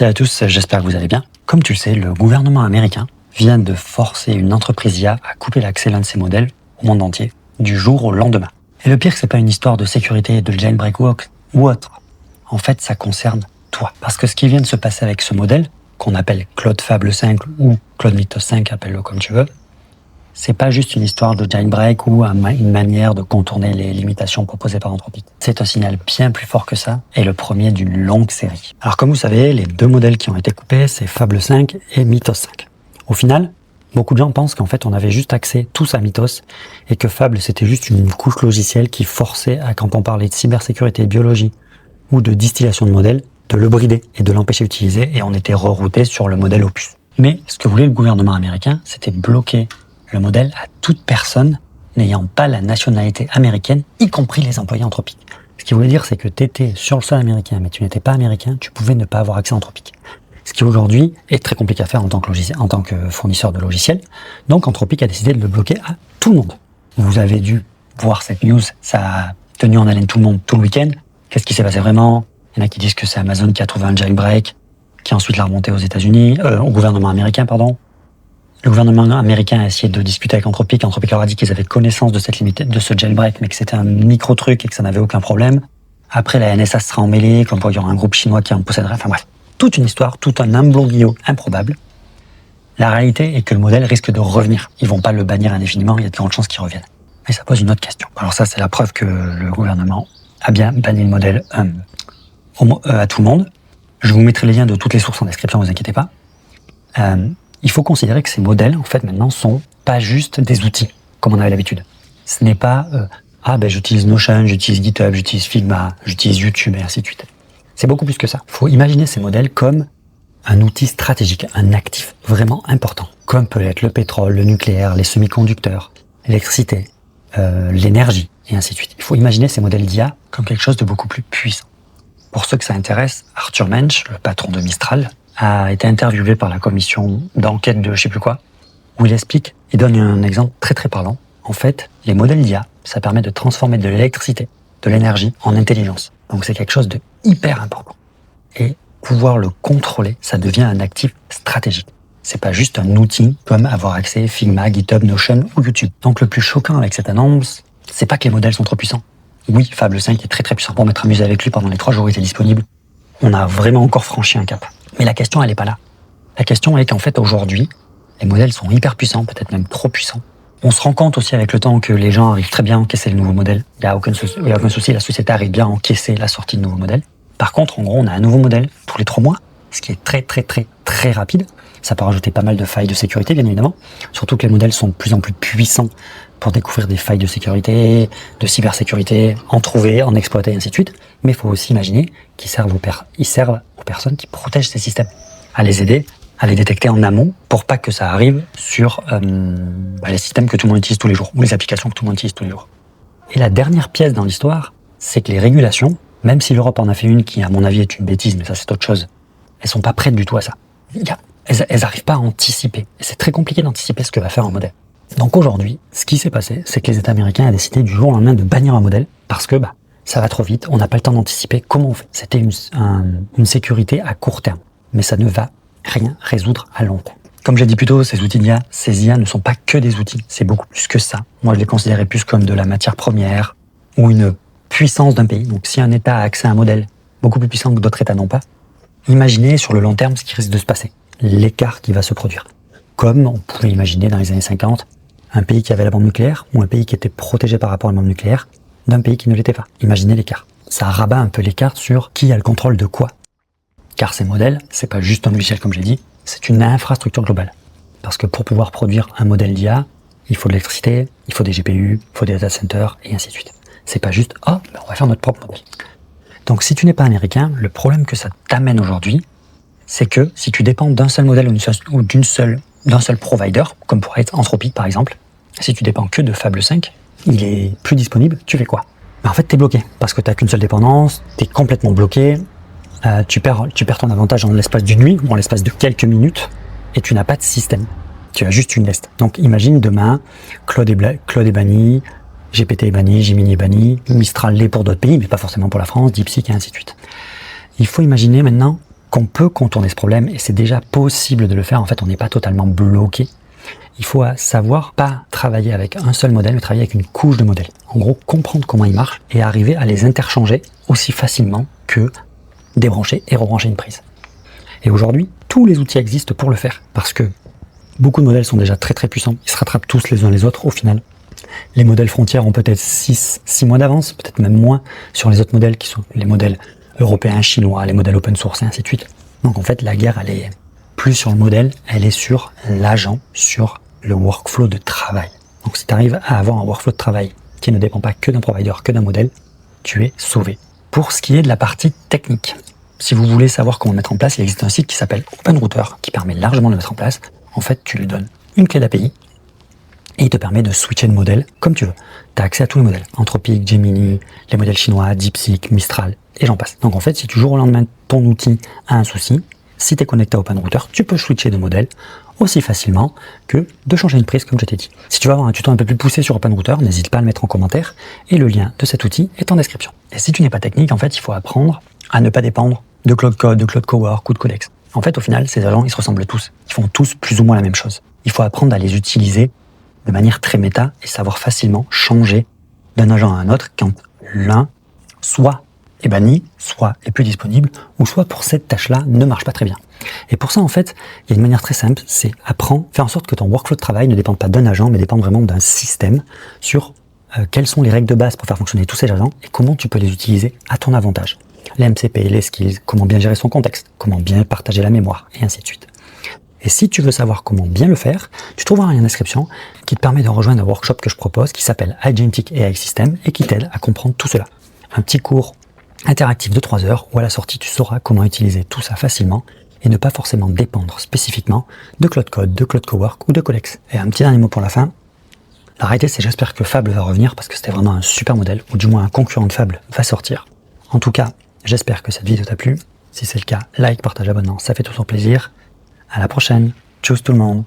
Salut à tous, j'espère que vous allez bien. Comme tu le sais, le gouvernement américain vient de forcer une entreprise IA à couper l'accès à l'un de ses modèles au monde entier, du jour au lendemain. Et le pire, c'est pas une histoire de sécurité, de jailbreak ou autre. En fait, ça concerne toi. Parce que ce qui vient de se passer avec ce modèle, qu'on appelle Claude Fable 5 ou Claude Mythos 5, appelle-le comme tu veux, c'est pas juste une histoire de jailbreak ou une manière de contourner les limitations proposées par Anthropic. C'est un signal bien plus fort que ça et le premier d'une longue série. Alors comme vous savez, les deux modèles qui ont été coupés, c'est Fable 5 et Mythos 5. Au final, beaucoup de gens pensent qu'en fait on avait juste accès tous à Mythos et que Fable c'était juste une couche logicielle qui forçait à, quand on parlait de cybersécurité, biologie ou de distillation de modèles, de le brider et de l'empêcher d'utiliser et on était rerouté sur le modèle Opus. Mais ce que voulait le gouvernement américain, c'était bloquer le modèle à toute personne n'ayant pas la nationalité américaine, y compris les employés Anthropic. Ce qui voulait dire, c'est que tu étais sur le sol américain, mais tu n'étais pas américain, tu pouvais ne pas avoir accès à Anthropic. Ce qui aujourd'hui est très compliqué à faire en tant que fournisseur de logiciels. Donc Anthropic a décidé de le bloquer à tout le monde. Vous avez dû voir cette news, ça a tenu en haleine tout le monde tout le week-end. Qu'est-ce qui s'est passé vraiment? Il y en a qui disent que c'est Amazon qui a trouvé un jailbreak, qui ensuite l'a remonté aux États-Unis, au gouvernement américain, pardon. Le gouvernement américain a essayé de discuter avec Anthropic. Anthropic leur a dit qu'ils avaient connaissance de cette limite, de ce jailbreak, mais que c'était un micro-truc et que ça n'avait aucun problème. Après, la NSA sera emmêlée, qu'il y aura un groupe chinois qui en posséderait. Enfin bref, toute une histoire, tout un imbroglio improbable. La réalité est que le modèle risque de revenir. Ils vont pas le bannir indéfiniment, il y a de grandes chances qu'il revienne. Mais ça pose une autre question. Alors ça, c'est la preuve que le gouvernement a bien banni le modèle à tout le monde. Je vous mettrai les liens de toutes les sources en description, ne vous inquiétez pas. Il faut considérer que ces modèles, en fait, maintenant, sont pas juste des outils, comme on avait l'habitude. Ce n'est pas, j'utilise Notion, j'utilise GitHub, j'utilise Figma, j'utilise YouTube, et ainsi de suite. C'est beaucoup plus que ça. Il faut imaginer ces modèles comme un outil stratégique, un actif vraiment important, comme peut être le pétrole, le nucléaire, les semi-conducteurs, l'électricité, l'énergie, et ainsi de suite. Il faut imaginer ces modèles d'IA comme quelque chose de beaucoup plus puissant. Pour ceux que ça intéresse, Arthur Mensch, le patron de Mistral, a été interviewé par la commission d'enquête de je sais plus quoi, où il donne un exemple très très parlant. En fait, les modèles d'IA, ça permet de transformer de l'électricité, de l'énergie en intelligence. Donc c'est quelque chose de hyper important. Et pouvoir le contrôler, ça devient un actif stratégique. C'est pas juste un outil comme avoir accès à Figma, GitHub, Notion ou YouTube. Donc le plus choquant avec cette annonce, c'est pas que les modèles sont trop puissants. Oui, Fable 5 est très très puissant. Pour m'être amusé avec lui pendant les 3 jours où il était disponible, on a vraiment encore franchi un cap. Mais la question, elle n'est pas là. La question est qu'en fait, aujourd'hui, les modèles sont hyper puissants, peut-être même trop puissants. On se rend compte aussi avec le temps que les gens arrivent très bien à encaisser le nouveau modèle. Il n'y a aucun souci, la société arrive bien à encaisser la sortie de nouveaux modèles. Par contre, en gros, on a un nouveau modèle tous les 3 mois, ce qui est très très très très rapide. Ça peut rajouter pas mal de failles de sécurité, bien évidemment. Surtout que les modèles sont de plus en plus puissants pour découvrir des failles de sécurité, de cybersécurité, en trouver, en exploiter, et ainsi de suite. Mais il faut aussi imaginer qu'ils servent aux personnes qui protègent ces systèmes, à les aider, à les détecter en amont pour pas que ça arrive sur les systèmes que tout le monde utilise tous les jours, ou les applications que tout le monde utilise tous les jours. Et la dernière pièce dans l'histoire, c'est que les régulations, même si l'Europe en a fait une qui, à mon avis, est une bêtise, mais ça c'est autre chose, elles sont pas prêtes du tout à ça. Elles arrivent pas à anticiper. Et c'est très compliqué d'anticiper ce que va faire un modèle. Donc aujourd'hui, ce qui s'est passé, c'est que les États américains ont décidé du jour au lendemain de bannir un modèle parce que ça va trop vite, on n'a pas le temps d'anticiper comment on fait. C'était une sécurité à court terme, mais ça ne va rien résoudre à long terme. Comme j'ai dit plus tôt, ces outils d'IA, ces IA ne sont pas que des outils, c'est beaucoup plus que ça. Moi, je les considérais plus comme de la matière première ou une puissance d'un pays. Donc si un État a accès à un modèle beaucoup plus puissant que d'autres États n'ont pas, imaginez sur le long terme ce qui risque de se passer, l'écart qui va se produire. Comme on pouvait imaginer dans les années 50, un pays qui avait la bombe nucléaire ou un pays qui était protégé par rapport à la bombe nucléaire d'un pays qui ne l'était pas. Imaginez l'écart. Ça rabat un peu l'écart sur qui a le contrôle de quoi. Car ces modèles, c'est pas juste un logiciel comme j'ai dit, c'est une infrastructure globale. Parce que pour pouvoir produire un modèle d'IA, il faut de l'électricité, il faut des GPU, il faut des data centers, et ainsi de suite. C'est pas juste, on va faire notre propre modèle. Donc si tu n'es pas américain, le problème que ça t'amène aujourd'hui, c'est que si tu dépends d'un seul modèle ou d'un seul provider, comme pourrait être Anthropic par exemple, si tu dépends que de Fable 5, il est plus disponible, tu fais quoi? En fait, t'es bloqué, parce que t'as qu'une seule dépendance, t'es complètement bloqué, tu perds ton avantage en l'espace d'une nuit, ou en l'espace de quelques minutes, et tu n'as pas de système. Tu as juste une liste. Donc imagine demain, Claude est banni, GPT est banni, Gemini est banni, Mistral l'est pour d'autres pays, mais pas forcément pour la France, DeepSeek et ainsi de suite. Il faut imaginer maintenant qu'on peut contourner ce problème et c'est déjà possible de le faire. En fait, on n'est pas totalement bloqué. Il faut savoir pas travailler avec un seul modèle, mais travailler avec une couche de modèles. En gros, comprendre comment ils marchent et arriver à les interchanger aussi facilement que débrancher et rebrancher une prise. Et aujourd'hui, tous les outils existent pour le faire parce que beaucoup de modèles sont déjà très très puissants. Ils se rattrapent tous les uns les autres au final. Les modèles frontières ont peut-être 6 mois d'avance, peut-être même moins sur les autres modèles qui sont les modèles européens, chinois, les modèles open source et ainsi de suite. Donc en fait, la guerre, elle est plus sur le modèle, elle est sur l'agent, sur le workflow de travail. Donc si tu arrives à avoir un workflow de travail qui ne dépend pas que d'un provider, que d'un modèle, tu es sauvé. Pour ce qui est de la partie technique, si vous voulez savoir comment mettre en place, il existe un site qui s'appelle OpenRouter qui permet largement de le mettre en place. En fait, tu lui donnes une clé d'API et il te permet de switcher de modèle comme tu veux. Tu as accès à tous les modèles, Anthropic, Gemini, les modèles chinois, DeepSeek, Mistral, et j'en passe. Donc en fait, si du jour au lendemain, ton outil a un souci, si tu es connecté à OpenRouter, tu peux switcher de modèle aussi facilement que de changer une prise comme je t'ai dit. Si tu veux avoir un tuto un peu plus poussé sur OpenRouter, n'hésite pas à le mettre en commentaire et le lien de cet outil est en description. Et si tu n'es pas technique, en fait, il faut apprendre à ne pas dépendre de Cloud Code, de Cloud Cowork ou de Codex. En fait, au final, ces agents, ils se ressemblent tous. Ils font tous plus ou moins la même chose. Il faut apprendre à les utiliser de manière très méta et savoir facilement changer d'un agent à un autre quand l'un soit est banni, soit est plus disponible, ou soit pour cette tâche-là ne marche pas très bien. Et pour ça, en fait, il y a une manière très simple, c'est apprendre, faire en sorte que ton workflow de travail ne dépende pas d'un agent, mais dépende vraiment d'un système sur quelles sont les règles de base pour faire fonctionner tous ces agents et comment tu peux les utiliser à ton avantage. Les MCP, les skills, comment bien gérer son contexte, comment bien partager la mémoire, et ainsi de suite. Et si tu veux savoir comment bien le faire, tu trouveras un lien en description qui te permet de rejoindre un workshop que je propose qui s'appelle Agentic AI System et qui t'aide à comprendre tout cela. Un petit cours interactif de 3 heures où à la sortie tu sauras comment utiliser tout ça facilement et ne pas forcément dépendre spécifiquement de Cloud Code, de Cloud Cowork ou de Codex. Et un petit dernier mot pour la fin. La réalité c'est j'espère que Fable va revenir parce que c'était vraiment un super modèle ou du moins un concurrent de Fable va sortir. En tout cas, j'espère que cette vidéo t'a plu. Si c'est le cas, like, partage, abonnement, ça fait toujours plaisir. À la prochaine. Tchuss tout le monde.